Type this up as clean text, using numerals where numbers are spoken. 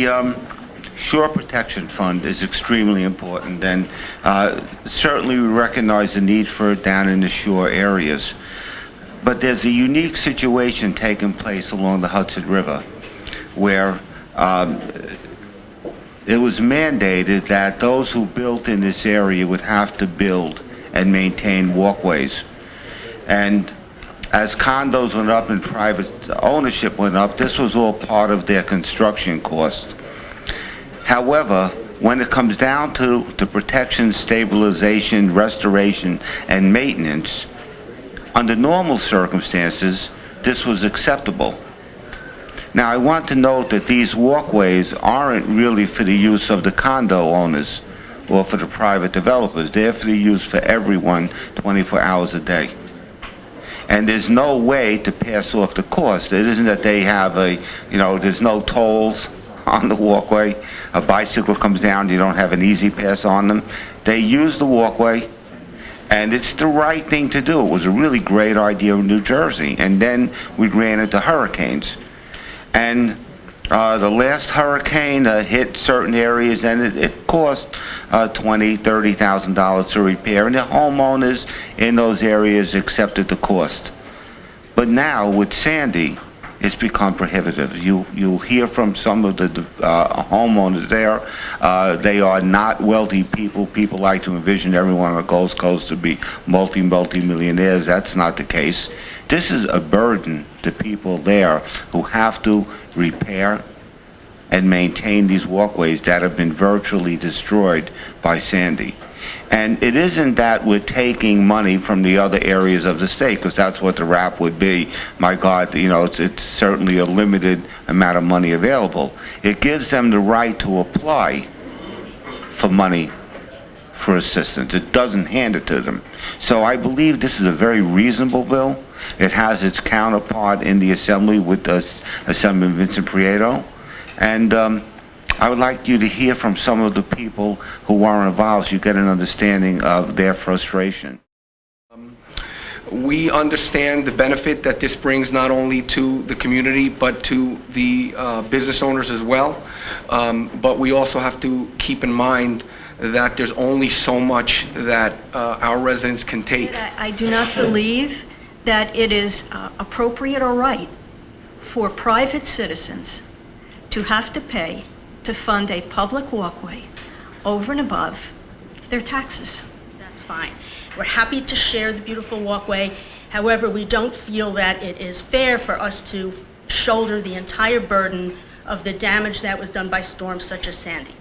The Shore Protection Fund is extremely important, and certainly we recognize the need for it down in the shore areas. But there's a unique situation taking place along the Hudson River where it was mandated that those who built in this area would have to build and maintain walkways. And as condos went up and private ownership went up, this was all part of their construction cost. However, when it comes down to protection, stabilization, restoration, and maintenance, under normal circumstances, this was acceptable. Now, I want to note that these walkways aren't really for the use of the condo owners or for the private developers. They're for the use for everyone 24 hours a day. And there's no way to pass off the cost. It isn't that they have there's no tolls on the walkway. A bicycle comes down, you don't have an easy pass on them. They use the walkway, and it's the right thing to do. It was a really great idea in New Jersey. And then we ran into hurricanes. And the last hurricane hit certain areas, and it cost $20,000, $30,000 to repair, and the homeowners in those areas accepted the cost. But now with Sandy, it's become prohibitive. You'll hear from some of the homeowners there. They are not wealthy people. People like to envision everyone on the Gulf Coast to be multi-millionaires. That's not the case. This is a burden to people there who have to repair and maintain these walkways that have been virtually destroyed by Sandy. And it isn't that we're taking money from the other areas of the state, because that's what the rap would be. My God, it's certainly a limited amount of money available. It gives them the right to apply for money for assistance. It doesn't hand it to them. So I believe this is a very reasonable bill. It has its counterpart in the Assembly with Assemblyman Vincent Prieto. And I would like you to hear from some of the people who are involved so you get an understanding of their frustration. We understand the benefit that this brings not only to the community but to the business owners as well. But we also have to keep in mind that there's only so much that our residents can take. I do not believe that it is appropriate or right for private citizens to have to pay to fund a public walkway over and above their taxes. That's fine. We're happy to share the beautiful walkway. However, we don't feel that it is fair for us to shoulder the entire burden of the damage that was done by storms such as Sandy.